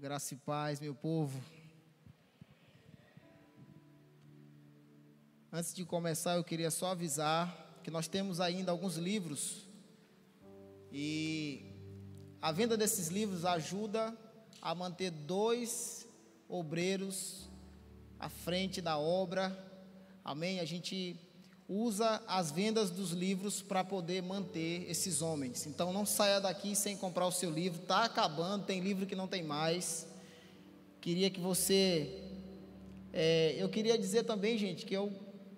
Graça e paz, meu povo. Antes de começar, eu queria só avisar que nós temos ainda alguns livros e a venda desses livros ajuda a manter 2 obreiros à frente da obra. Amém? A gente usa as vendas dos livros para poder manter esses homens. Então não saia daqui sem comprar o seu livro, está acabando, tem livro que não tem mais. Queria que você... eu queria dizer também, gente, que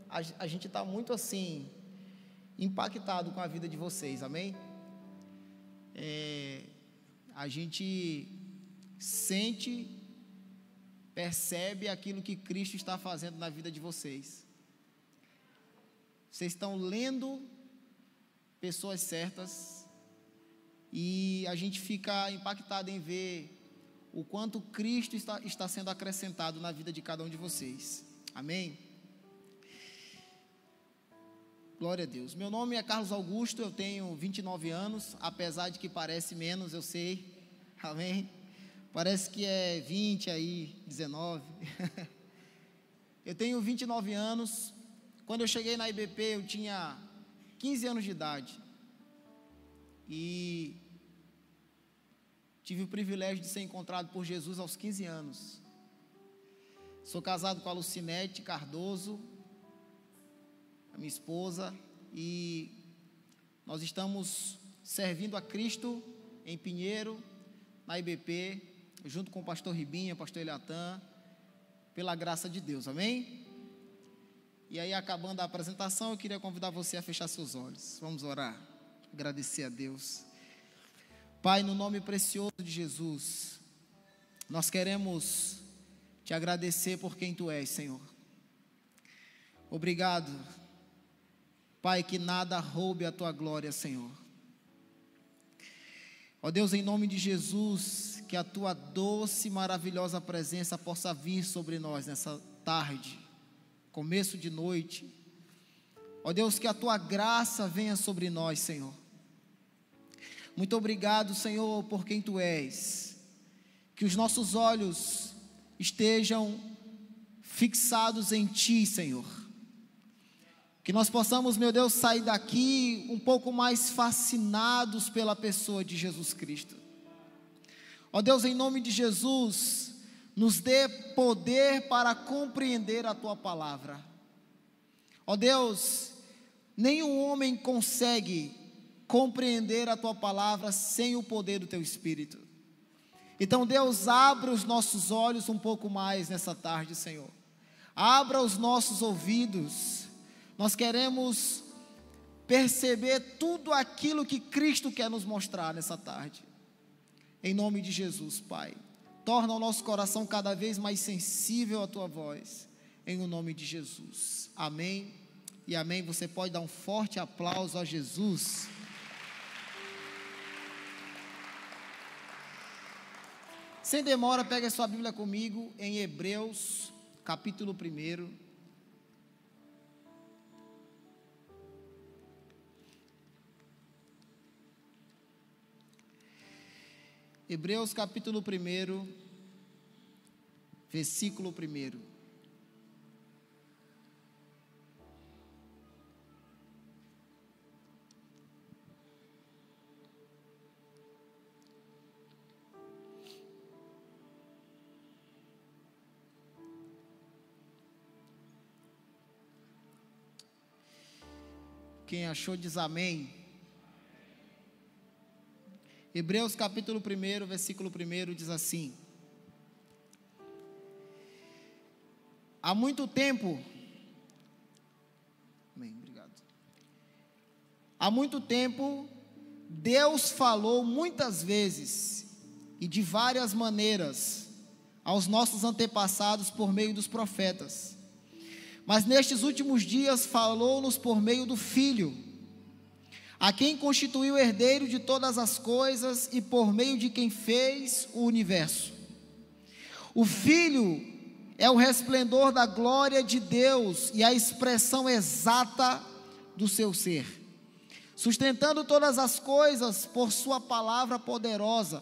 a gente está muito assim, impactado com a vida de vocês, amém? A gente sente, percebe aquilo que Cristo está fazendo na vida de vocês. Vocês estão lendo pessoas certas e a gente fica impactado em ver o quanto Cristo está sendo acrescentado na vida de cada um de vocês. Amém? Glória a Deus. Meu nome é Carlos Augusto, eu tenho 29 anos, apesar de que parece menos, eu sei. Amém? Parece que é 20 aí, 19. Eu tenho 29 anos. Quando eu cheguei na IBP, eu tinha 15 anos de idade. E tive o privilégio de ser encontrado por Jesus aos 15 anos. Sou casado com a Lucinete Cardoso, a minha esposa, e nós estamos servindo a Cristo em Pinheiro, na IBP, junto com o pastor Ribinha, pastor Eliatã, pela graça de Deus, amém? E aí, acabando a apresentação, eu queria convidar você a fechar seus olhos. Vamos orar, agradecer a Deus. Pai, no nome precioso de Jesus, nós queremos te agradecer por quem tu és, Senhor. Obrigado, Pai, que nada roube a tua glória, Senhor. Ó Deus, em nome de Jesus, que a tua doce e maravilhosa presença possa vir sobre nós nessa tarde, começo de noite. Ó Deus, que a tua graça venha sobre nós, Senhor. Muito obrigado, Senhor, por quem tu és. Que os nossos olhos estejam fixados em ti, Senhor. Que nós possamos, meu Deus, sair daqui um pouco mais fascinados pela pessoa de Jesus Cristo. Ó Deus, em nome de Jesus, nos dê poder para compreender a tua palavra. Ó Deus, nenhum homem consegue compreender a tua palavra sem o poder do teu Espírito. Então, Deus, abra os nossos olhos um pouco mais nessa tarde, Senhor. Abra os nossos ouvidos. Nós queremos perceber tudo aquilo que Cristo quer nos mostrar nessa tarde. Em nome de Jesus, Pai. Torna o nosso coração cada vez mais sensível à tua voz. Em o nome de Jesus. Amém e amém. Você pode dar um forte aplauso a Jesus. Sem demora, pega a sua Bíblia comigo em Hebreus, capítulo 1. Hebreus, capítulo 1, versículo 1. Quem achou diz amém. Hebreus capítulo 1, versículo 1 diz assim: há muito tempo, amém, obrigado. Há muito tempo, Deus falou muitas vezes e de várias maneiras aos nossos antepassados por meio dos profetas. Mas nestes últimos dias falou-nos por meio do Filho, a quem constituiu o herdeiro de todas as coisas e por meio de quem fez o universo. O Filho é o resplendor da glória de Deus e a expressão exata do seu ser, sustentando todas as coisas por sua palavra poderosa.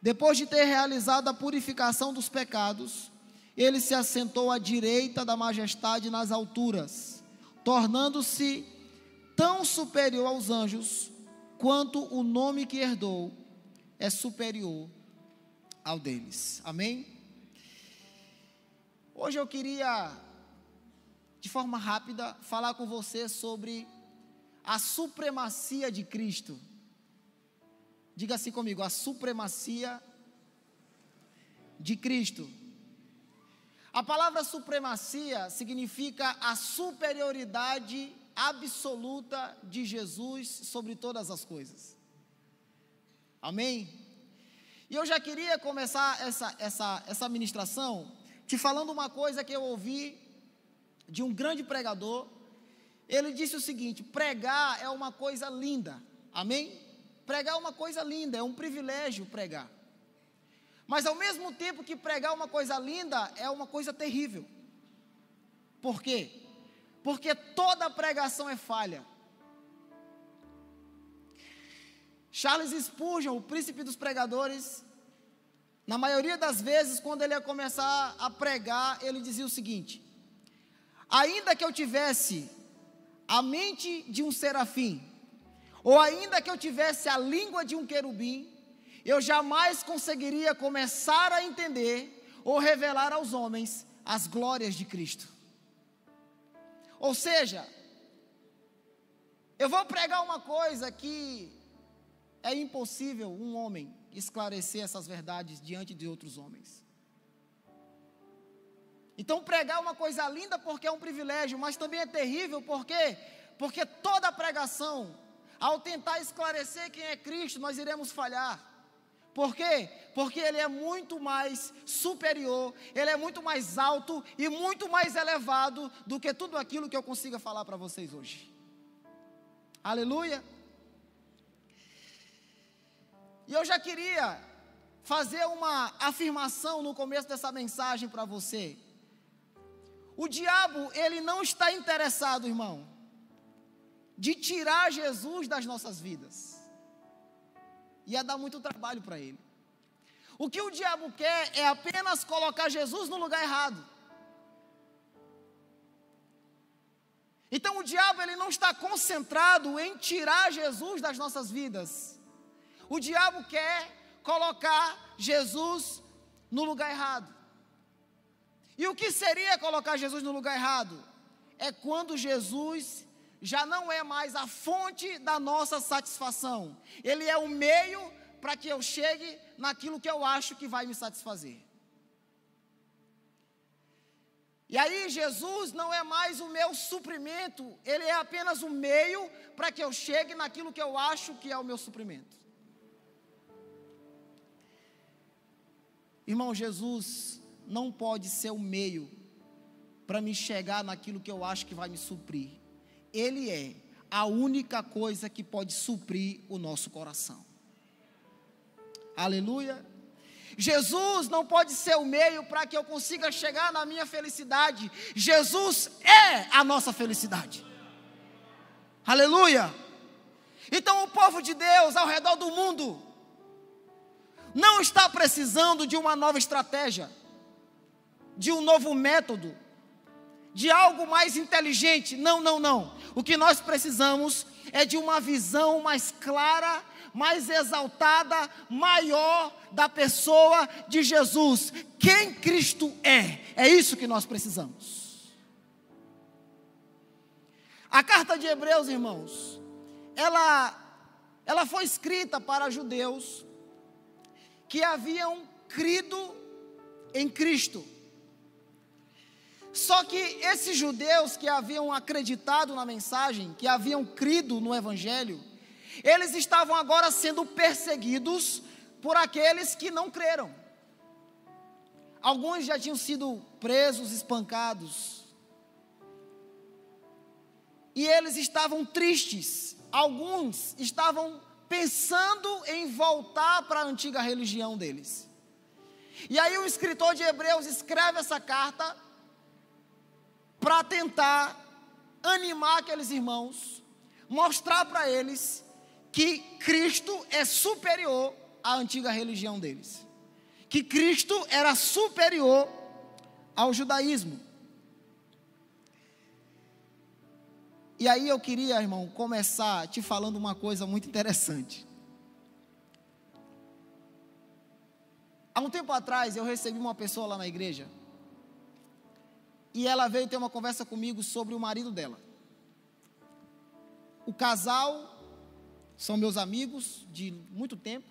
Depois de ter realizado a purificação dos pecados, ele se assentou à direita da majestade nas alturas, tornando-se tão superior aos anjos, quanto o nome que herdou é superior ao deles. Amém? Hoje eu queria, de forma rápida, falar com você sobre a supremacia de Cristo. Diga assim comigo: a supremacia de Cristo. A palavra supremacia significa a superioridade absoluta de Jesus sobre todas as coisas. Amém? E eu já queria começar essa ministração te falando uma coisa que eu ouvi de um grande pregador. Ele disse o seguinte: pregar é uma coisa linda. Amém? Pregar é uma coisa linda, é um privilégio pregar. Mas ao mesmo tempo que pregar é uma coisa linda, é uma coisa terrível. Por quê? Porque toda pregação é falha. Charles Spurgeon, o príncipe dos pregadores, na maioria das vezes, quando ele ia começar a pregar, ele dizia o seguinte: ainda que eu tivesse a mente de um serafim, ou ainda que eu tivesse a língua de um querubim, eu jamais conseguiria começar a entender ou revelar aos homens as glórias de Cristo. Ou seja, eu vou pregar uma coisa que é impossível um homem esclarecer essas verdades diante de outros homens. Então pregar é uma coisa linda porque é um privilégio, mas também é terrível porque toda pregação, ao tentar esclarecer quem é Cristo, nós iremos falhar. Por quê? Porque Ele é muito mais superior, Ele é muito mais alto e muito mais elevado do que tudo aquilo que eu consiga falar para vocês hoje. Aleluia! E eu já queria fazer uma afirmação no começo dessa mensagem para você. O diabo, ele não está interessado, irmão, de tirar Jesus das nossas vidas. Ia dar muito trabalho para ele. O que o diabo quer é apenas colocar Jesus no lugar errado. Então o diabo, ele não está concentrado em tirar Jesus das nossas vidas. O diabo quer colocar Jesus no lugar errado. E o que seria colocar Jesus no lugar errado? É quando Jesus já não é mais a fonte da nossa satisfação. Ele é o meio para que eu chegue naquilo que eu acho que vai me satisfazer. E aí Jesus não é mais o meu suprimento, Ele é apenas o meio para que eu chegue naquilo que eu acho que é o meu suprimento. Irmão, Jesus não pode ser o meio para me chegar naquilo que eu acho que vai me suprir. Ele é a única coisa que pode suprir o nosso coração. Aleluia. Jesus não pode ser o meio para que eu consiga chegar na minha felicidade. Jesus é a nossa felicidade. Aleluia. Então o povo de Deus ao redor do mundo não está precisando de uma nova estratégia, de um novo método, de algo mais inteligente. Não, não, não. O que nós precisamos é de uma visão mais clara, mais exaltada, maior da pessoa de Jesus. Quem Cristo é. É isso que nós precisamos. A carta de Hebreus, irmãos, ela foi escrita para judeus que haviam crido em Cristo. Só que esses judeus que haviam acreditado na mensagem, que haviam crido no Evangelho, eles estavam agora sendo perseguidos por aqueles que não creram. Alguns já tinham sido presos, espancados. E eles estavam tristes. Alguns estavam pensando em voltar para a antiga religião deles. E aí o escritor de Hebreus escreve essa carta para tentar animar aqueles irmãos, mostrar para eles que Cristo é superior a antiga religião deles, que Cristo era superior ao judaísmo. E aí eu queria, irmão, começar te falando uma coisa muito interessante. Há um tempo atrás eu recebi uma pessoa lá na igreja, e ela veio ter uma conversa comigo sobre o marido dela. O casal são meus amigos de muito tempo,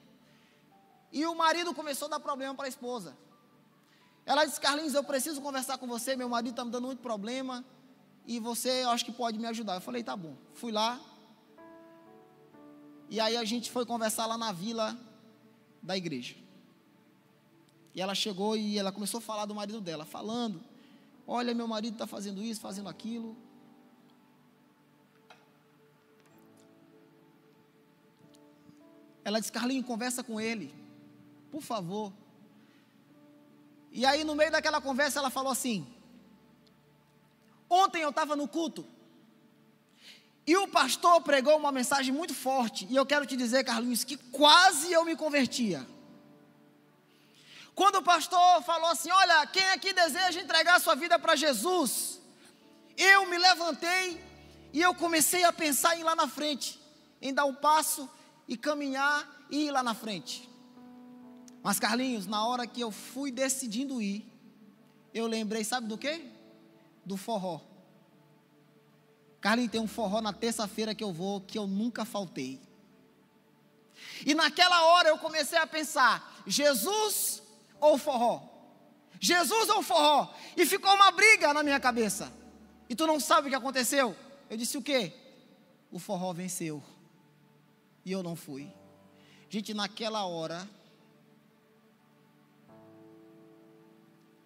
e o marido começou a dar problema para a esposa. Ela disse: Carlinhos, eu preciso conversar com você, meu marido está me dando muito problema, e você, eu acho que pode me ajudar. Eu falei: tá bom. Fui lá, e aí a gente foi conversar lá na vila da igreja. E ela chegou e ela começou a falar do marido dela, falando: olha, meu marido está fazendo isso, fazendo aquilo. Ela disse: Carlinhos, conversa com ele, por favor. E aí no meio daquela conversa ela falou assim: ontem eu estava no culto, e o pastor pregou uma mensagem muito forte, e eu quero te dizer, Carlinhos, que quase eu me convertia. Quando o pastor falou assim: olha, quem aqui deseja entregar a sua vida para Jesus? Eu me levantei e eu comecei a pensar em ir lá na frente, em dar um passo e caminhar e ir lá na frente. Mas Carlinhos, na hora que eu fui decidindo ir, eu lembrei, sabe do quê? Do forró. Carlinhos, tem um forró na terça-feira que eu vou, que eu nunca faltei. E naquela hora eu comecei a pensar: Jesus ou forró? Jesus ou forró? E ficou uma briga na minha cabeça. E tu não sabe o que aconteceu? Eu disse: o quê? O forró venceu. E eu não fui. Gente, naquela hora,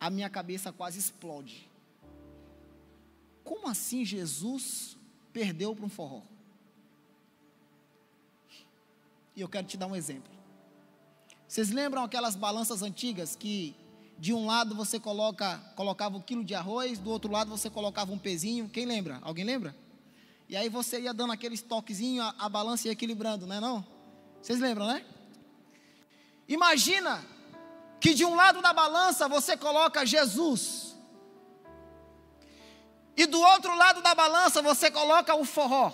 a minha cabeça quase explode. Como assim Jesus perdeu para um forró? E eu quero te dar um exemplo. Vocês lembram aquelas balanças antigas que de um lado você colocava 1 quilo de arroz, do outro lado você colocava um pezinho? Quem lembra? Alguém lembra? E aí você ia dando aqueles toquezinhos, a balança ia equilibrando, não é não? Vocês lembram, né? Imagina que de um lado da balança você coloca Jesus, e do outro lado da balança você coloca o forró.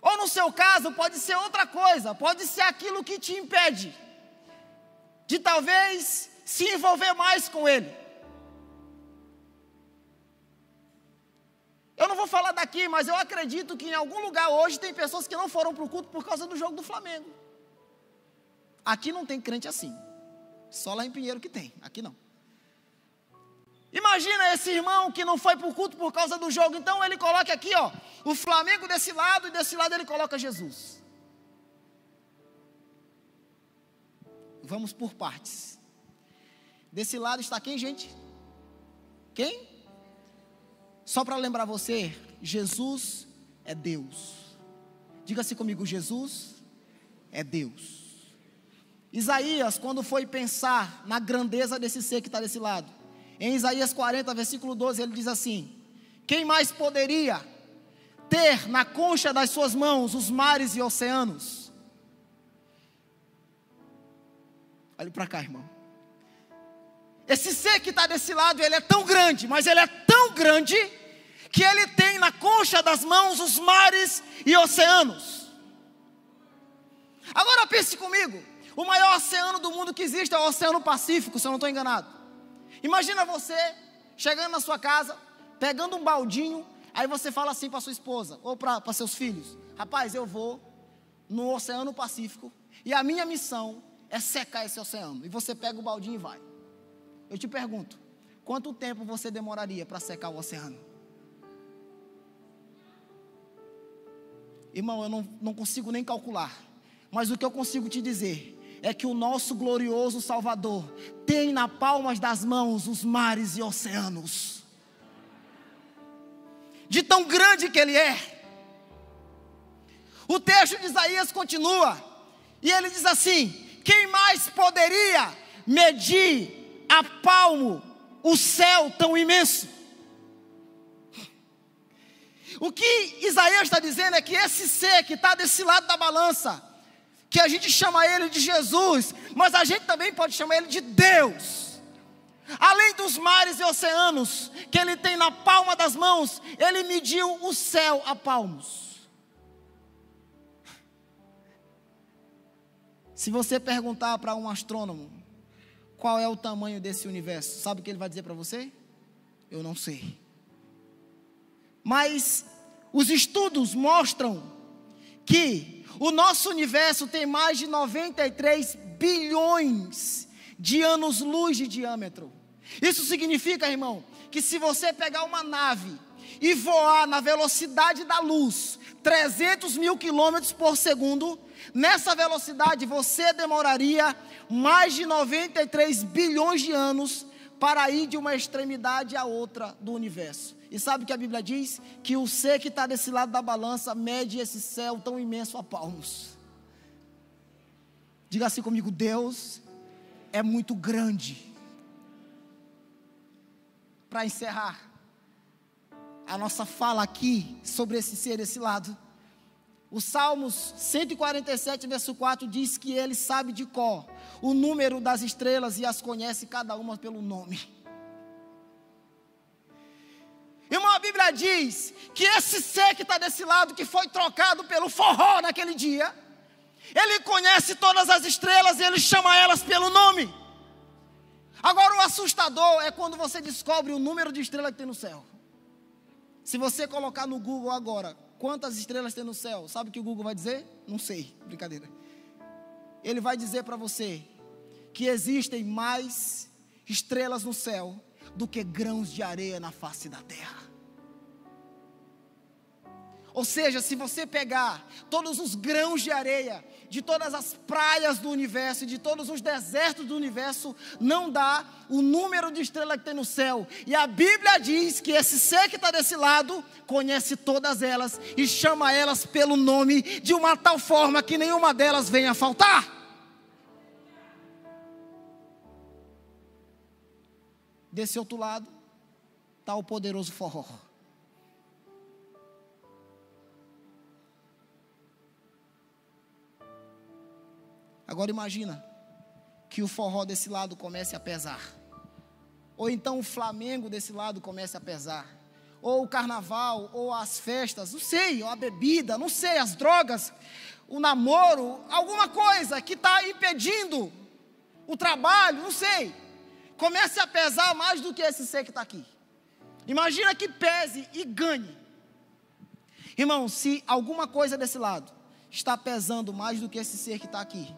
Ou no seu caso pode ser outra coisa, pode ser aquilo que te impede de talvez se envolver mais com ele. Eu não vou falar daqui, mas eu acredito que em algum lugar hoje tem pessoas que não foram para o culto por causa do jogo do Flamengo. Aqui não tem crente assim, só lá em Pinheiro que tem, aqui não. Imagina esse irmão que não foi para o culto por causa do jogo, então ele coloca aqui, ó, o Flamengo desse lado, e desse lado ele coloca Jesus. Vamos por partes. Desse lado está quem, gente? Quem? Só para lembrar você, Jesus é Deus. Diga-se comigo: Jesus é Deus. Isaías, quando foi pensar na grandeza desse ser que está desse lado, em Isaías 40, versículo 12, ele diz assim: quem mais poderia ter na concha das suas mãos os mares e oceanos? Olhe para cá, irmão. Esse ser que está desse lado, ele é tão grande, mas ele é tão grande, que ele tem na concha das mãos os mares e oceanos. Agora pense comigo, o maior oceano do mundo que existe é o Oceano Pacífico, se eu não estou enganado. Imagina você chegando na sua casa, pegando um baldinho, aí você fala assim para sua esposa, ou para seus filhos: rapaz, eu vou no Oceano Pacífico, e a minha missão é secar esse oceano. E você pega o baldinho e vai. Eu te pergunto, quanto tempo você demoraria para secar o oceano? Irmão, eu não consigo nem calcular, mas o que eu consigo te dizer é que o nosso glorioso Salvador tem na palmas das mãos os mares e oceanos. De tão grande que ele é. O texto de Isaías continua, e ele diz assim: quem mais poderia medir a palmo o céu tão imenso? O que Isaías está dizendo é que esse ser que está desse lado da balança, que a gente chama ele de Jesus, mas a gente também pode chamar ele de Deus. Além dos mares e oceanos que ele tem na palma das mãos, ele mediu o céu a palmos. Se você perguntar para um astrônomo qual é o tamanho desse universo, sabe o que ele vai dizer para você? Eu não sei. Mas os estudos mostram que o nosso universo tem mais de 93 bilhões de anos-luz de diâmetro. Isso significa, irmão, que se você pegar uma nave e voar na velocidade da luz, 300 mil quilômetros por segundo, nessa velocidade você demoraria mais de 93 bilhões de anos para ir de uma extremidade à outra do universo. E sabe o que a Bíblia diz? Que o ser que está desse lado da balança mede esse céu tão imenso a palmos. Diga assim comigo: Deus é muito grande. Para encerrar a nossa fala aqui sobre esse ser desse lado, o Salmos 147, verso 4 diz que ele sabe de cor o número das estrelas e as conhece cada uma pelo nome. Irmão, a Bíblia diz que esse ser que está desse lado, que foi trocado pelo forró naquele dia, ele conhece todas as estrelas e ele chama elas pelo nome. Agora, o assustador é quando você descobre o número de estrelas que tem no céu. Se você colocar no Google agora, quantas estrelas tem no céu, sabe o que o Google vai dizer? Não sei, brincadeira. Ele vai dizer para você que existem mais estrelas no céu do que grãos de areia na face da terra. Ou seja, se você pegar todos os grãos de areia de todas as praias do universo, de todos os desertos do universo, não dá o número de estrelas que tem no céu. E a Bíblia diz que esse ser que está desse lado conhece todas elas e chama elas pelo nome, de uma tal forma que nenhuma delas venha a faltar. Desse outro lado está o poderoso forró. Agora imagina que o forró desse lado comece a pesar, ou então o Flamengo desse lado comece a pesar, ou o carnaval, ou as festas, não sei, ou a bebida, não sei, as drogas, o namoro, alguma coisa que está impedindo o trabalho, não sei, comece a pesar mais do que esse ser que está aqui. Imagina que pese e ganhe. Irmão, se alguma coisa desse lado está pesando mais do que esse ser que está aqui,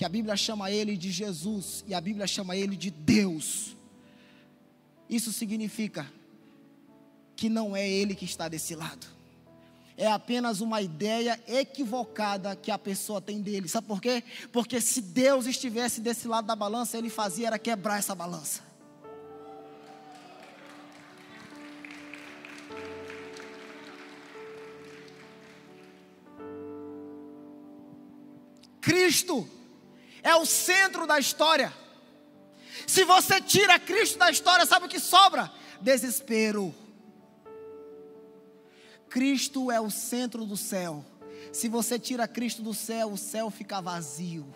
que a Bíblia chama ele de Jesus e a Bíblia chama ele de Deus, isso significa que não é ele que está desse lado, é apenas uma ideia equivocada que a pessoa tem dele. Sabe por quê? Porque se Deus estivesse desse lado da balança, ele fazia era quebrar essa balança. Cristo é o centro da história. Se você tira Cristo da história, sabe o que sobra? Desespero. Cristo é o centro do céu. Se você tira Cristo do céu, o céu fica vazio.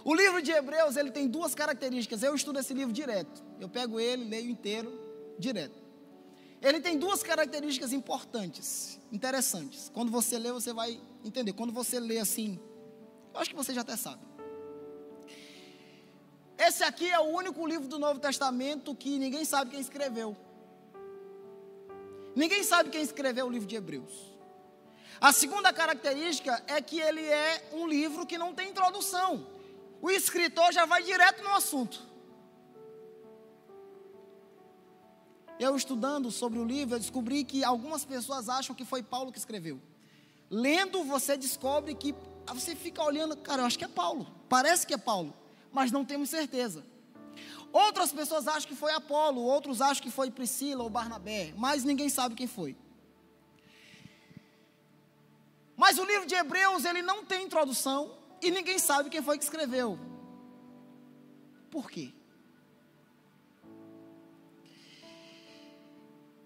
O livro de Hebreus, ele tem duas características. Eu estudo esse livro direto. Eu pego ele, leio inteiro, direto. Ele tem duas características importantes, interessantes. Quando você lê, você vai entender. Quando você lê assim, eu acho que você já até sabe. Esse aqui é o único livro do Novo Testamento que ninguém sabe quem escreveu. Ninguém sabe quem escreveu o livro de Hebreus. A segunda característica é que ele é um livro que não tem introdução. O escritor já vai direto no assunto. Eu estudando sobre o livro, eu descobri que algumas pessoas acham que foi Paulo que escreveu. Lendo, você descobre que, você fica olhando, cara, eu acho que é Paulo, parece que é Paulo, mas não temos certeza. Outras pessoas acham que foi Apolo, outros acham que foi Priscila ou Barnabé, mas ninguém sabe quem foi. Mas o livro de Hebreus, ele não tem introdução e ninguém sabe quem foi que escreveu. Por quê?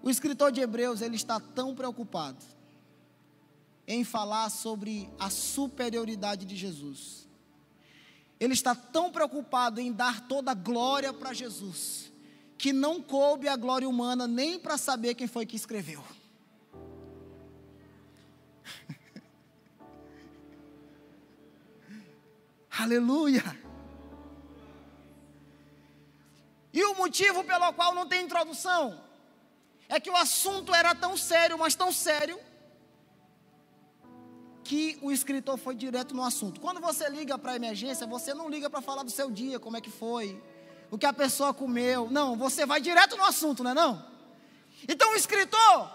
O escritor de Hebreus, ele está tão preocupado em falar sobre a superioridade de Jesus. Ele está tão preocupado em dar toda a glória para Jesus, que não coube a glória humana nem para saber quem foi que escreveu. Aleluia! E o motivo pelo qual não tem introdução é que o assunto era tão sério, mas tão sério, que o escritor foi direto no assunto. Quando você liga para a emergência, você não liga para falar do seu dia, como é que foi, o que a pessoa comeu. Não, você vai direto no assunto, não é não? Então o escritor,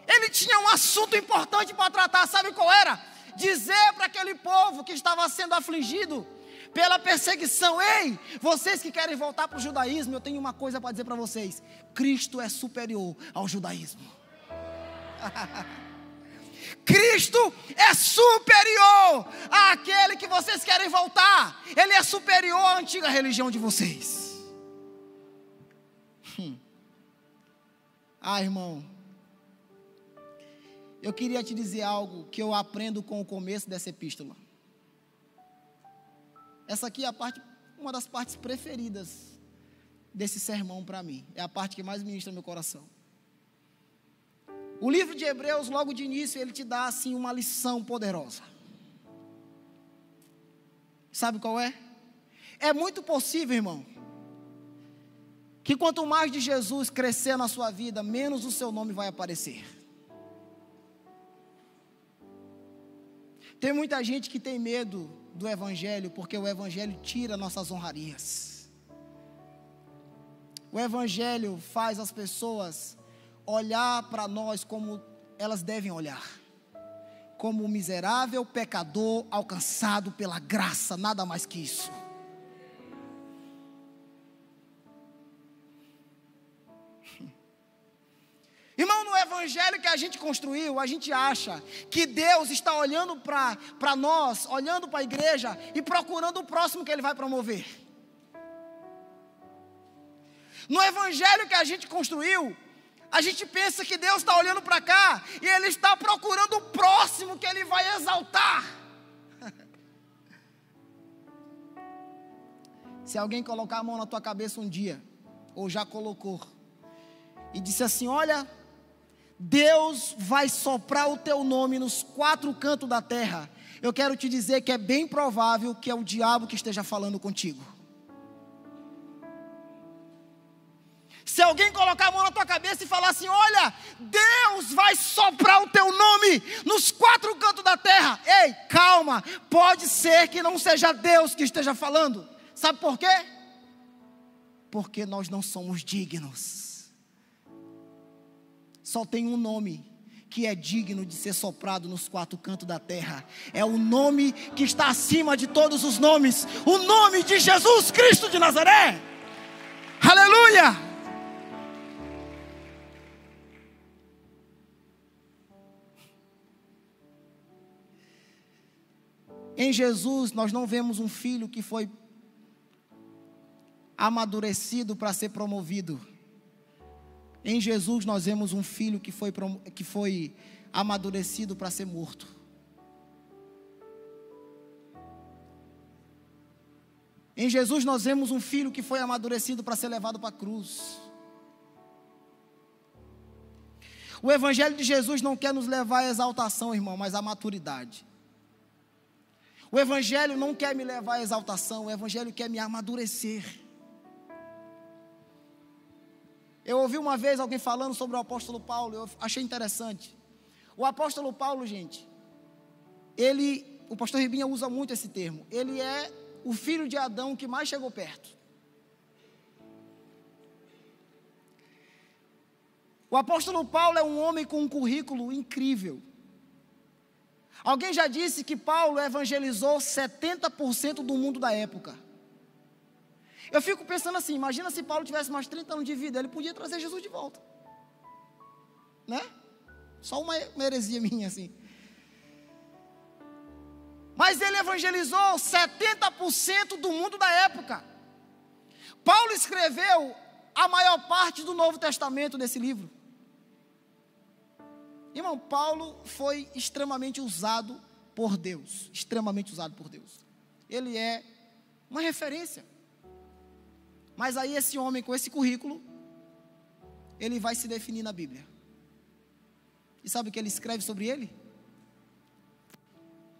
ele tinha um assunto importante para tratar, sabe qual era? Dizer para aquele povo que estava sendo afligido pela perseguição: ei, vocês que querem voltar para o judaísmo, eu tenho uma coisa para dizer para vocês: Cristo é superior ao judaísmo. Cristo é superior àquele que vocês querem voltar. Ele é superior à antiga religião de vocês. Irmão, eu queria te dizer algo que eu aprendo com o começo dessa epístola. Essa aqui é uma das partes preferidas desse sermão para mim. É a parte que mais ministra meu coração. O livro de Hebreus, logo de início, ele te dá assim uma lição poderosa. Sabe qual é? É muito possível, irmão, que quanto mais de Jesus crescer na sua vida, menos o seu nome vai aparecer. Tem muita gente que tem medo do evangelho, porque o evangelho tira nossas honrarias. O evangelho faz as pessoas olhar para nós como elas devem olhar, como um miserável pecador alcançado pela graça, nada mais que isso. Irmão, no evangelho que a gente construiu, a gente acha que Deus está olhando para nós, olhando para a igreja e procurando o próximo que Ele vai promover. No evangelho que a gente construiu, a gente pensa que Deus está olhando para cá e Ele está procurando o próximo que Ele vai exaltar. Se alguém colocar a mão na tua cabeça um dia, ou já colocou, e disse assim: olha, Deus vai soprar o teu nome nos 4 cantos da terra, eu quero te dizer que é bem provável que é o diabo que esteja falando contigo. Se alguém colocar a mão na tua cabeça e falar assim: olha, Deus vai soprar o teu nome nos 4 cantos da terra, ei, calma, pode ser que não seja Deus que esteja falando. Sabe por quê? Porque nós não somos dignos. Só tem um nome que é digno de ser soprado nos 4 cantos da terra. É o nome que está acima de todos os nomes, o nome de Jesus Cristo de Nazaré. Aleluia! Em Jesus nós não vemos um filho que foi amadurecido para ser promovido. Em Jesus nós vemos um filho que foi amadurecido para ser morto. Em Jesus nós vemos um filho que foi amadurecido para ser levado para a cruz. O evangelho de Jesus não quer nos levar à exaltação, irmão, mas à maturidade. O evangelho não quer me levar à exaltação, o evangelho quer me amadurecer. Eu ouvi uma vez alguém falando sobre o apóstolo Paulo, eu achei interessante. O apóstolo Paulo, gente, o pastor Ribinha usa muito esse termo, ele é o filho de Adão que mais chegou perto. O apóstolo Paulo é um homem com um currículo incrível. Alguém já disse que Paulo evangelizou 70% do mundo da época. Eu fico pensando assim, imagina se Paulo tivesse mais 30 anos de vida, ele podia trazer Jesus de volta. Né? Só uma heresia minha assim. Mas ele evangelizou 70% do mundo da época. Paulo escreveu a maior parte do Novo Testamento nesse livro. Irmão, Paulo foi extremamente usado por Deus. Extremamente usado por Deus. Ele é uma referência. Mas aí esse homem com esse currículo, ele vai se definir na Bíblia. E sabe o que ele escreve sobre ele?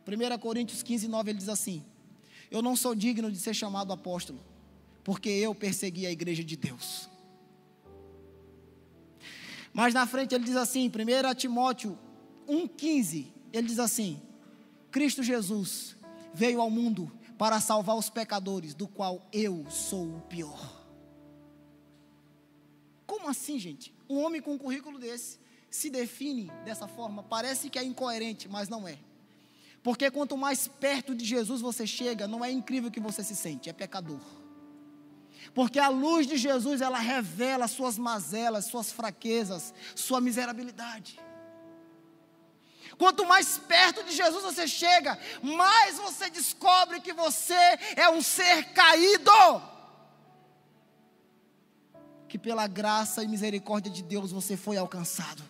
1 Coríntios 15, 9, ele diz assim: eu não sou digno de ser chamado apóstolo, porque eu persegui a igreja de Deus. Mas na frente ele diz assim, 1 Timóteo 1,15, ele diz assim: Cristo Jesus veio ao mundo para salvar os pecadores, do qual eu sou o pior. Como assim, gente? Um homem com um currículo desse se define dessa forma. Parece que é incoerente, mas não é. Porque quanto mais perto de Jesus você chega, não é incrível que você se sente, é pecador. Porque a luz de Jesus, ela revela suas mazelas, suas fraquezas, sua miserabilidade. Quanto mais perto de Jesus você chega, mais você descobre que você é um ser caído, que pela graça e misericórdia de Deus você foi alcançado.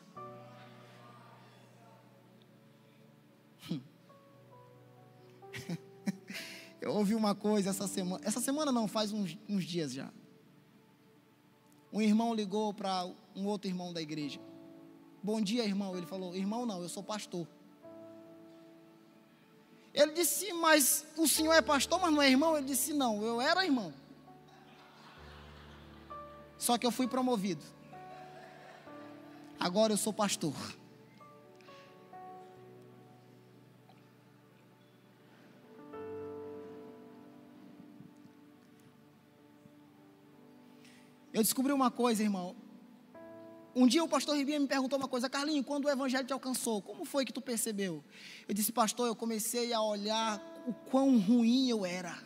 Eu ouvi uma coisa essa semana não, faz uns dias já. Um irmão ligou para um outro irmão da igreja. Bom dia, irmão. Ele falou: irmão não, eu sou pastor. Ele disse: mas o senhor é pastor, mas não é irmão? Ele disse: não, eu era irmão, só que eu fui promovido. Agora eu sou pastor. Eu descobri uma coisa, irmão. Um dia o pastor Ribinha me perguntou uma coisa: Carlinhos, quando o evangelho te alcançou, como foi que tu percebeu? Eu disse: pastor, eu comecei a olhar o quão ruim eu era.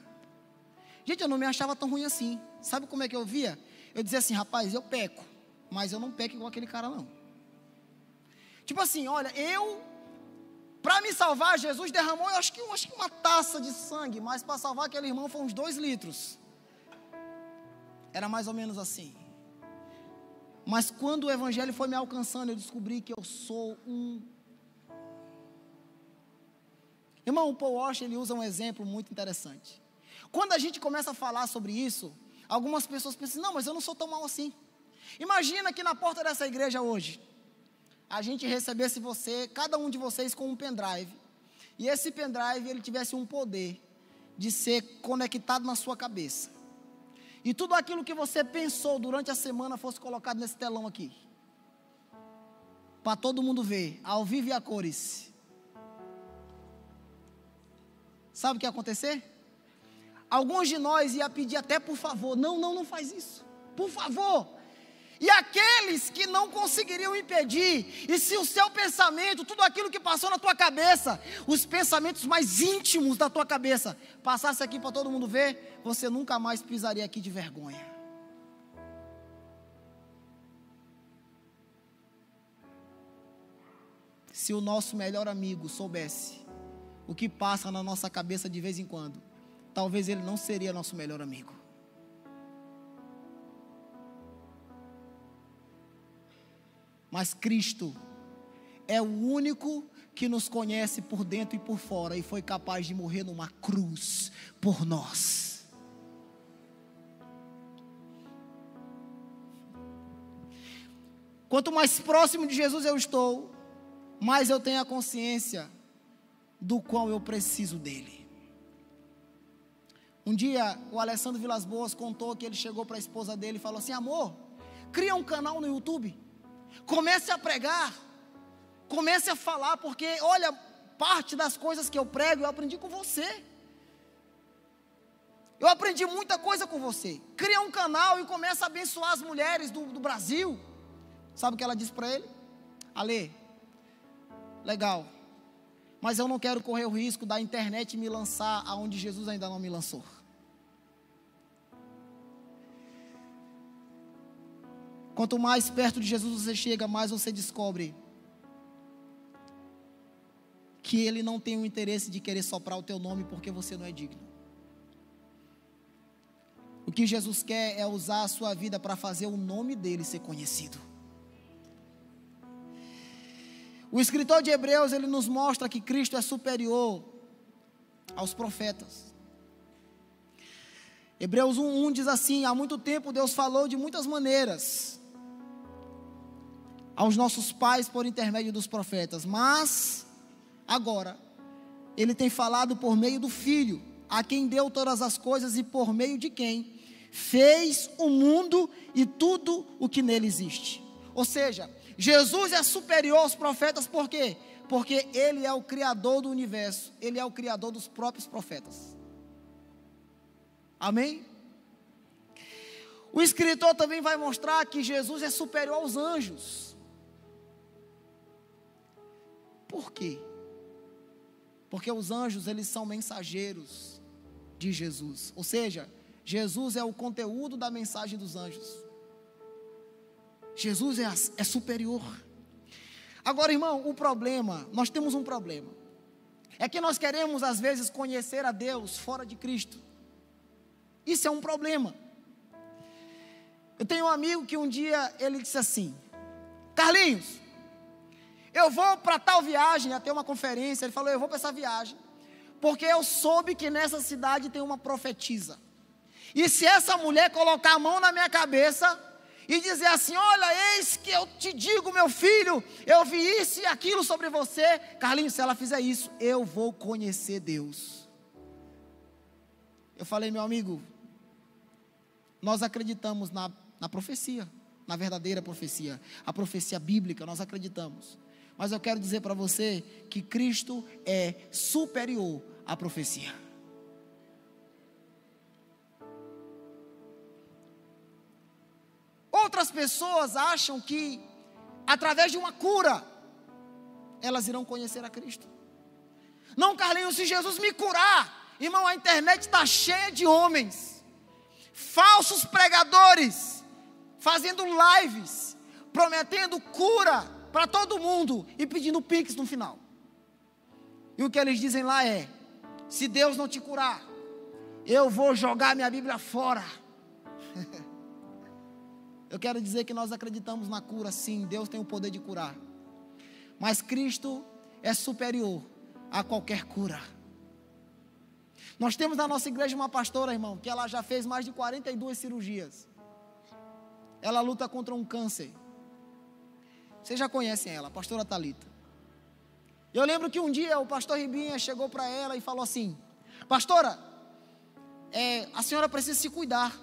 Gente, eu não me achava tão ruim assim. Sabe como é que eu via? Eu dizia assim: rapaz, eu peco, mas eu não peco igual aquele cara não. Tipo assim, olha, para me salvar, Jesus derramou, eu acho que uma taça de sangue, mas para salvar aquele irmão foi uns 2 litros. Era mais ou menos assim. Mas quando o evangelho foi me alcançando, eu descobri que eu sou um... Irmão, o Paul Washer, ele usa um exemplo muito interessante. Quando a gente começa a falar sobre isso, algumas pessoas pensam: não, mas eu não sou tão mal assim. Imagina que na porta dessa igreja hoje, a gente recebesse você, cada um de vocês, com um pendrive. E esse pendrive, ele tivesse um poder de ser conectado na sua cabeça. E tudo aquilo que você pensou durante a semana fosse colocado nesse telão aqui, para todo mundo ver, ao vivo e a cores. Sabe o que ia acontecer? Alguns de nós ia pedir até por favor: não faz isso, por favor. E aqueles que não conseguiriam impedir, e se o seu pensamento, tudo aquilo que passou na tua cabeça, os pensamentos mais íntimos da tua cabeça, passasse aqui para todo mundo ver, você nunca mais pisaria aqui de vergonha. Se o nosso melhor amigo soubesse o que passa na nossa cabeça de vez em quando, talvez ele não seria nosso melhor amigo. Mas Cristo é o único que nos conhece por dentro e por fora, e foi capaz de morrer numa cruz por nós. Quanto mais próximo de Jesus eu estou, mais eu tenho a consciência do qual eu preciso dele. Um dia o Alessandro Vilas Boas contou que ele chegou para a esposa dele e falou assim: amor, cria um canal no YouTube, comece a pregar, comece a falar, porque olha, parte das coisas que eu prego eu aprendi com você. Eu aprendi muita coisa com você. Cria um canal e começa a abençoar as mulheres do Brasil. Sabe o que ela disse para ele? Ale, legal, mas eu não quero correr o risco da internet me lançar aonde Jesus ainda não me lançou. Quanto mais perto de Jesus você chega, mais você descobre que Ele não tem o interesse de querer soprar o teu nome porque você não é digno. O que Jesus quer é usar a sua vida para fazer o nome dele ser conhecido. O escritor de Hebreus, ele nos mostra que Cristo é superior aos profetas. Hebreus 1:1 diz assim: há muito tempo Deus falou de muitas maneiras aos nossos pais por intermédio dos profetas, mas agora Ele tem falado por meio do Filho, a quem deu todas as coisas e por meio de quem fez o mundo e tudo o que nele existe. Ou seja, Jesus é superior aos profetas, por quê? Porque Ele é o Criador do universo, Ele é o Criador dos próprios profetas. Amém? O escritor também vai mostrar que Jesus é superior aos anjos. Por quê? Porque os anjos, eles são mensageiros de Jesus. Ou seja, Jesus é o conteúdo da mensagem dos anjos. Jesus é superior. Agora, irmão, nós temos um problema. É que nós queremos, às vezes, conhecer a Deus fora de Cristo. Isso é um problema. Eu tenho um amigo que um dia, ele disse assim: Carlinhos, eu vou para tal viagem, ia ter uma conferência. Ele falou: eu vou para essa viagem, porque eu soube que nessa cidade tem uma profetisa. E se essa mulher colocar a mão na minha cabeça e dizer assim: olha, eis que eu te digo, meu filho, eu vi isso e aquilo sobre você, Carlinhos, se ela fizer isso, eu vou conhecer Deus. Eu falei: meu amigo, nós acreditamos na profecia, na verdadeira profecia, a profecia bíblica, nós acreditamos. Mas eu quero dizer para você que Cristo é superior à profecia. Outras pessoas acham que através de uma cura elas irão conhecer a Cristo. Não, Carlinhos, se Jesus me curar, irmão, a internet está cheia de homens, falsos pregadores, fazendo lives, prometendo cura para todo mundo e pedindo pix no final. E o que eles dizem lá é: se Deus não te curar, eu vou jogar minha Bíblia fora. Eu quero dizer que nós acreditamos na cura, sim, Deus tem o poder de curar. Mas Cristo é superior a qualquer cura. Nós temos na nossa igreja uma pastora, irmão, que ela já fez mais de 42 cirurgias. Ela luta contra um câncer. Vocês já conhecem ela, a pastora Thalita. Eu lembro que um dia o pastor Ribinha chegou para ela e falou assim: pastora, a senhora precisa se cuidar,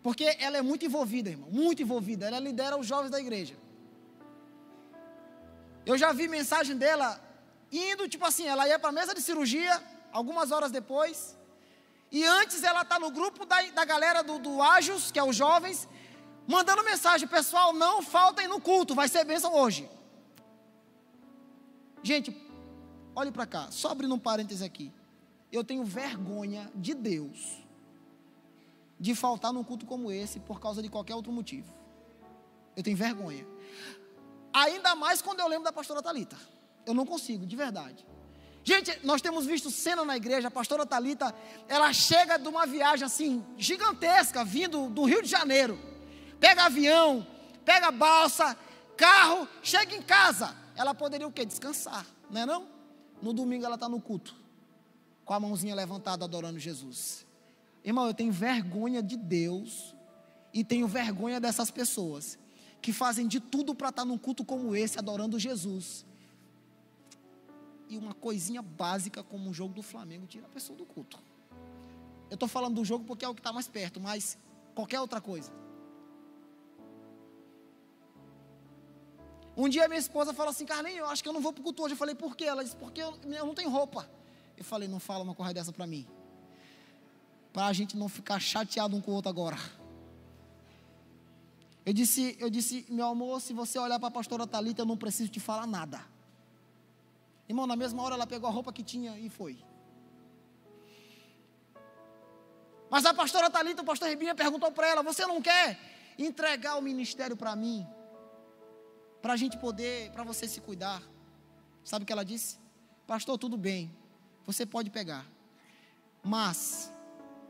porque ela é muito envolvida, irmão, muito envolvida. Ela lidera os jovens da igreja. Eu já vi mensagem dela indo, tipo assim, ela ia para a mesa de cirurgia algumas horas depois, e antes ela está no grupo da galera do Ágios, que é os jovens, mandando mensagem: pessoal, não faltem no culto, vai ser bênção hoje. Gente, olhe para cá, só abrindo um parêntese aqui. Eu tenho vergonha de Deus de faltar num culto como esse por causa de qualquer outro motivo. Eu tenho vergonha. Ainda mais quando eu lembro da pastora Thalita. Eu não consigo, de verdade. Gente, nós temos visto cena na igreja. A pastora Thalita, ela chega de uma viagem assim, gigantesca, vindo do Rio de Janeiro. Pega avião, pega balsa, carro, chega em casa. Ela poderia o quê? Descansar, não é não? No domingo ela está no culto, com a mãozinha levantada, adorando Jesus. Irmão, eu tenho vergonha de Deus e tenho vergonha dessas pessoas que fazem de tudo para estar num culto como esse, adorando Jesus. E uma coisinha básica como um jogo do Flamengo tira a pessoa do culto. Eu estou falando do jogo porque é o que está mais perto, mas qualquer outra coisa. Um dia minha esposa falou assim: Carlinhos, eu acho que eu não vou para o culto hoje. Eu falei: por quê? Ela disse: porque eu não tenho roupa. Eu falei: não fala uma coisa dessa para mim, para a gente não ficar chateado um com o outro agora. Eu disse: meu amor, se você olhar para a pastora Thalita, eu não preciso te falar nada. Irmão, na mesma hora ela pegou a roupa que tinha e foi. Mas a pastora Thalita, o pastor Ribinha perguntou para ela: você não quer entregar o ministério para mim? Para a gente poder, para você se cuidar. Sabe o que ela disse? Pastor, tudo bem, você pode pegar. Mas,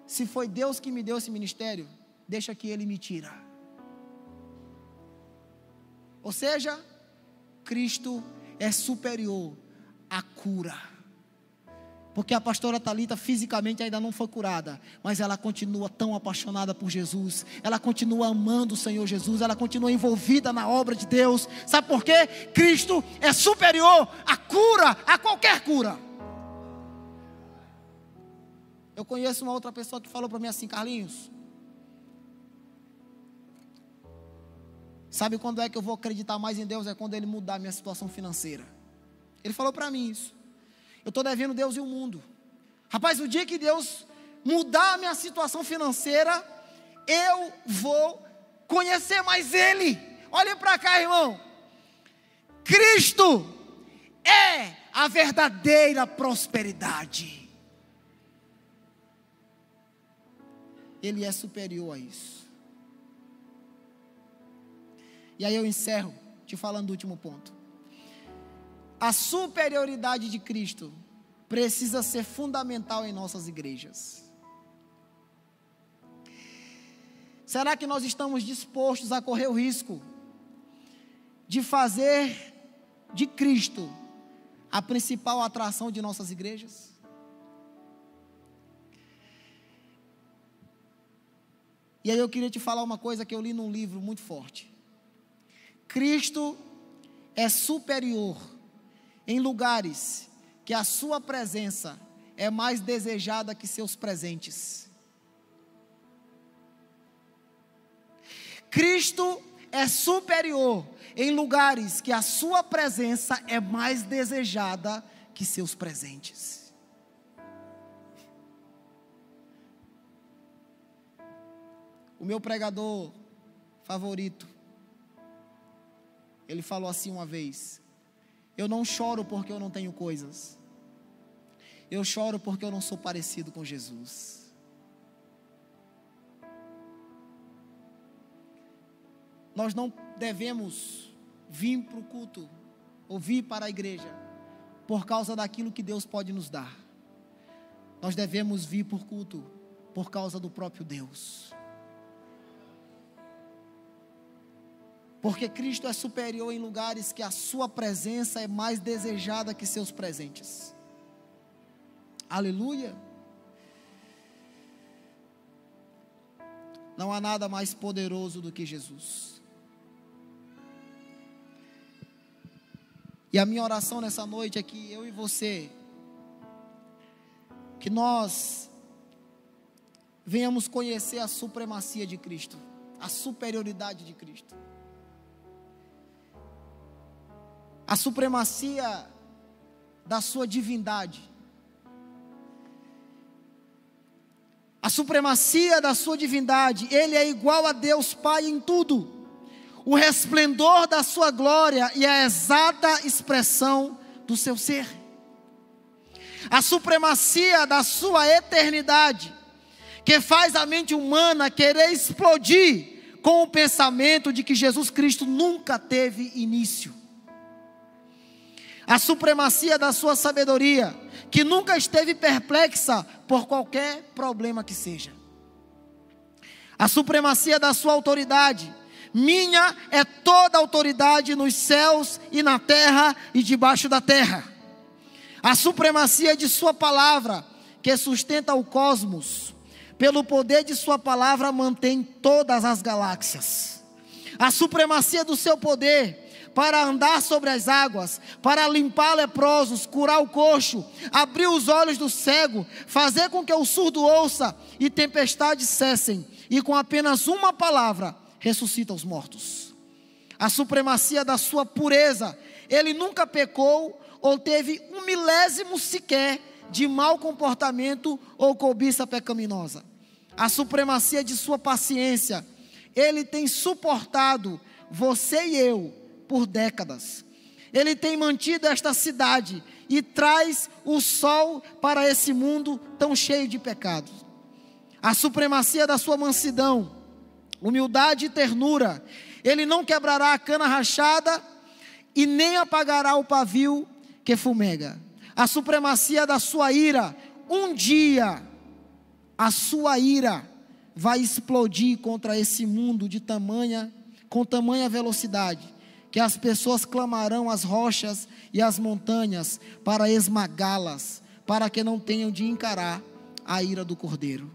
se foi Deus que me deu esse ministério, deixa que Ele me tira. Ou seja, Cristo é superior à cura. Porque a pastora Thalita fisicamente ainda não foi curada, mas ela continua tão apaixonada por Jesus, ela continua amando o Senhor Jesus, ela continua envolvida na obra de Deus. Sabe por quê? Cristo é superior à cura, a qualquer cura. Eu conheço uma outra pessoa que falou para mim assim: Carlinhos, sabe quando é que eu vou acreditar mais em Deus? É quando Ele mudar a minha situação financeira. Ele falou para mim isso. Eu estou devendo Deus e o mundo. Rapaz, o dia que Deus mudar a minha situação financeira, eu vou conhecer mais Ele. Olhem para cá, irmão. Cristo é a verdadeira prosperidade. Ele é superior a isso. E aí eu encerro te falando do último ponto. A superioridade de Cristo precisa ser fundamental em nossas igrejas. Será que nós estamos dispostos a correr o risco de fazer de Cristo a principal atração de nossas igrejas? E aí eu queria te falar uma coisa que eu li num livro muito forte. Cristo é superior em lugares que a sua presença é mais desejada que seus presentes. Cristo é superior em lugares que a sua presença é mais desejada que seus presentes. O meu pregador favorito, ele falou assim uma vez: eu não choro porque eu não tenho coisas, eu choro porque eu não sou parecido com Jesus. Nós não devemos vir para o culto, ou vir para a igreja, por causa daquilo que Deus pode nos dar. Nós devemos vir por culto, por causa do próprio Deus. Porque Cristo é superior em lugares que a sua presença é mais desejada que seus presentes. Aleluia. Não há nada mais poderoso do que Jesus. E a minha oração nessa noite é que eu e você, que nós venhamos conhecer a supremacia de Cristo, a superioridade de Cristo. A supremacia da sua divindade. A supremacia da sua divindade. Ele é igual a Deus Pai em tudo. O resplendor da sua glória e a exata expressão do seu ser. A supremacia da sua eternidade, que faz a mente humana querer explodir com o pensamento de que Jesus Cristo nunca teve início. A supremacia da sua sabedoria, que nunca esteve perplexa por qualquer problema que seja. A supremacia da sua autoridade. Minha é toda autoridade nos céus e na terra e debaixo da terra. A supremacia de sua palavra, que sustenta o cosmos. Pelo poder de sua palavra mantém todas as galáxias. A supremacia do seu poder, para andar sobre as águas, para limpar leprosos, curar o coxo, abrir os olhos do cego, fazer com que o surdo ouça e tempestades cessem, e com apenas uma palavra ressuscita os mortos. A supremacia da sua pureza, ele nunca pecou ou teve um milésimo sequer de mau comportamento ou cobiça pecaminosa. A supremacia de sua paciência, ele tem suportado você e eu por décadas. Ele tem mantido esta cidade e traz o sol para esse mundo tão cheio de pecados. A supremacia da sua mansidão, humildade e ternura. Ele não quebrará a cana rachada e nem apagará o pavio que fumega. A supremacia da sua ira. Um dia a sua ira vai explodir contra esse mundo com tamanha velocidade, que as pessoas clamarão às rochas e às montanhas para esmagá-las, para que não tenham de encarar a ira do Cordeiro.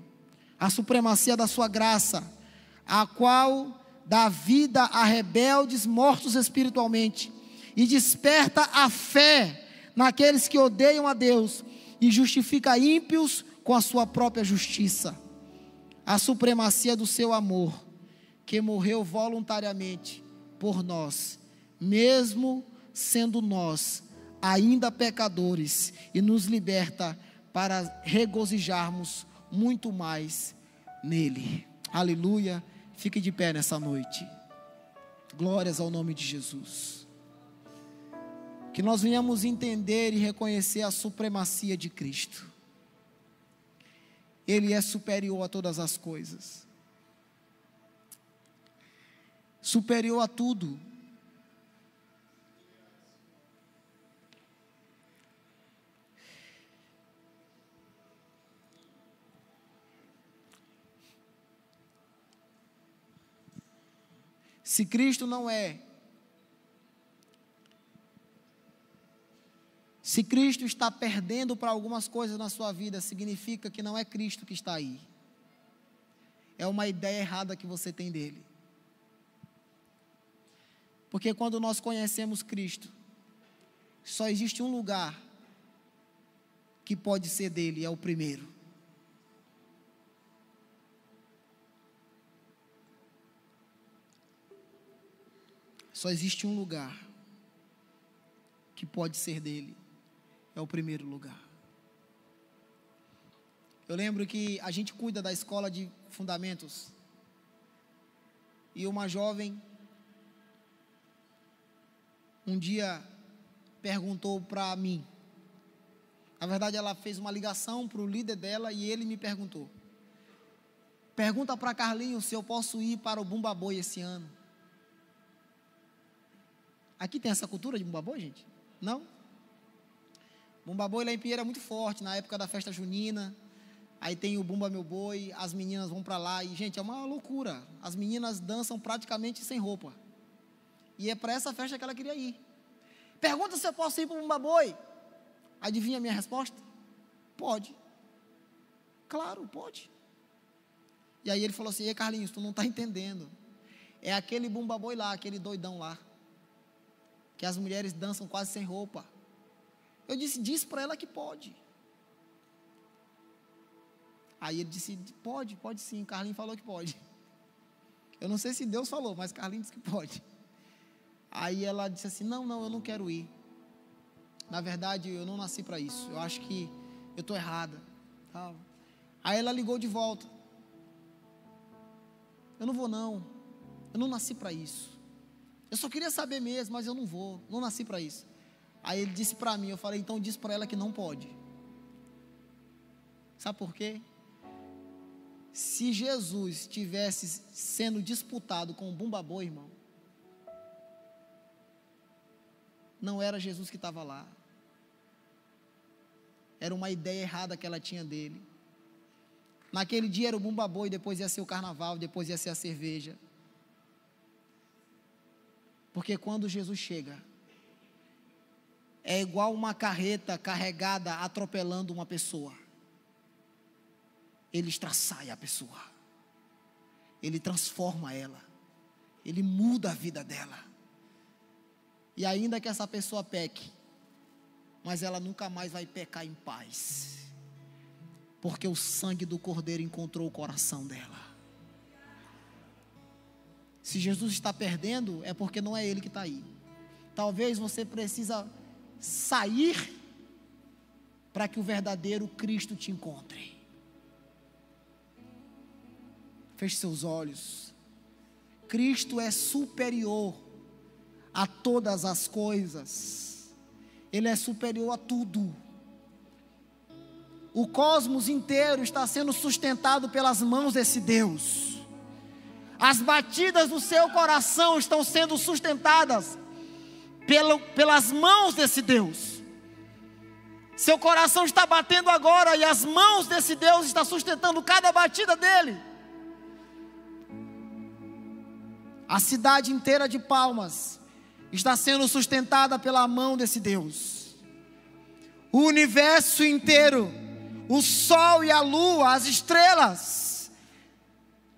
A supremacia da sua graça, a qual dá vida a rebeldes mortos espiritualmente, e desperta a fé naqueles que odeiam a Deus, e justifica ímpios com a sua própria justiça. A supremacia do seu amor, que morreu voluntariamente por nós, mesmo sendo nós ainda pecadores, e nos liberta para regozijarmos muito mais nele. Aleluia. Fique de pé nessa noite. Glórias ao nome de Jesus. Que nós venhamos entender e reconhecer a supremacia de Cristo. Ele é superior a todas as coisas. Superior a tudo. Se Cristo não é, se Cristo está perdendo para algumas coisas na sua vida, significa que não é Cristo que está aí. É uma ideia errada que você tem dele. Porque quando nós conhecemos Cristo, só existe um lugar que pode ser dele, é o primeiro. Só existe um lugar que pode ser dele, é o primeiro lugar. Eu lembro que a gente cuida da escola de fundamentos, e uma jovem um dia perguntou para mim, na verdade ela fez uma ligação para o líder dela, e ele me perguntou: pergunta para Carlinhos se eu posso ir para o Bumba Boi esse ano. Aqui tem essa cultura de Bumba Boi, gente? Não? Bumba Boi lá em Pinheiro é muito forte, na época da festa junina. Aí tem o Bumba Meu Boi, as meninas vão para lá, e gente, é uma loucura. As meninas dançam praticamente sem roupa. E é para essa festa que ela queria ir. Pergunta se eu posso ir para o Bumba Boi. Adivinha a minha resposta? Pode. Claro, pode. E aí ele falou assim: ei Carlinhos, tu não está entendendo. É aquele Bumba Boi lá, aquele doidão lá, que as mulheres dançam quase sem roupa. Eu disse: diz para ela que pode. Aí ele disse: pode sim, Carlinhos falou que pode. Eu não sei se Deus falou, mas Carlinhos disse que pode. Aí ela disse assim: não, eu não quero ir. Na verdade, eu não nasci para isso. Eu acho que eu estou errada. Aí ela ligou de volta: eu não vou não. Eu não nasci para isso. Eu só queria saber mesmo, mas eu não vou. Não nasci para isso. Aí ele disse para mim, eu falei: então diz para ela que não pode. Sabe por quê? Se Jesus estivesse sendo disputado com o Bumba Boi, irmão, não era Jesus que estava lá. Era uma ideia errada que ela tinha dele. Naquele dia era o Bumba Boi, depois ia ser o carnaval, depois ia ser a cerveja. Porque quando Jesus chega, é igual uma carreta carregada atropelando uma pessoa. Ele estraçalha a pessoa. Ele transforma ela. Ele muda a vida dela. E ainda que essa pessoa peque, mas ela nunca mais vai pecar em paz. Porque o sangue do Cordeiro encontrou o coração dela. Se Jesus está perdendo, é porque não é Ele que está aí. Talvez você precisa sair para que o verdadeiro Cristo te encontre. Feche seus olhos. Cristo é superior a todas as coisas. Ele é superior a tudo. O cosmos inteiro está sendo sustentado pelas mãos desse Deus. As batidas do seu coração estão sendo sustentadas pelas mãos desse Deus. Seu coração está batendo agora e as mãos desse Deus estão sustentando cada batida dele. A cidade inteira de Palmas está sendo sustentada pela mão desse Deus. O universo inteiro, o sol e a lua, as estrelas,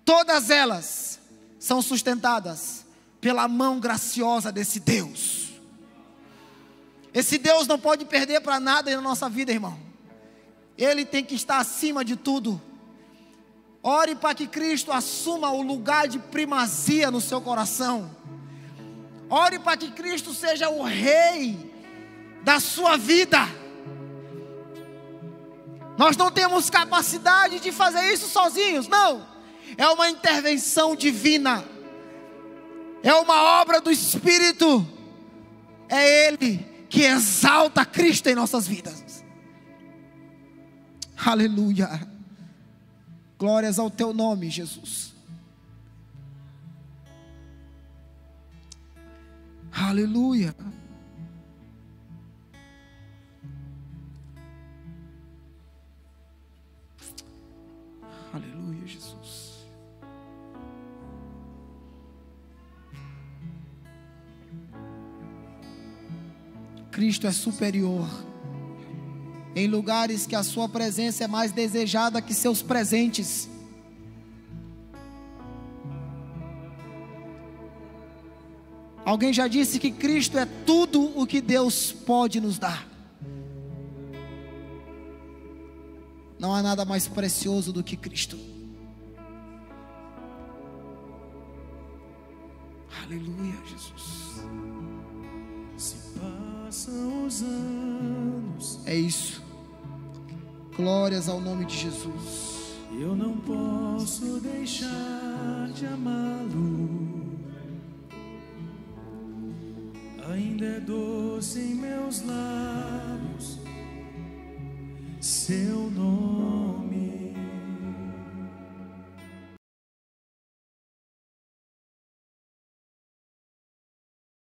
todas elas são sustentadas pela mão graciosa desse Deus. Esse Deus não pode perder para nada na nossa vida, irmão. Ele tem que estar acima de tudo. Ore para que Cristo assuma o lugar de primazia no seu coração. Ore para que Cristo seja o rei da sua vida. Nós não temos capacidade de fazer isso sozinhos, não. É uma intervenção divina. É uma obra do Espírito. É Ele que exalta Cristo em nossas vidas. Aleluia. Glórias ao teu nome, Jesus. Aleluia. Aleluia, Jesus. Cristo é superior. Em lugares que a sua presença é mais desejada que seus presentes. Alguém já disse que Cristo é tudo o que Deus pode nos dar. Não há nada mais precioso do que Cristo. Aleluia, Jesus. Se passam os anos, é isso. Glórias ao nome de Jesus. Eu não posso deixar de amá-lo. Ainda é doce em meus lábios seu nome.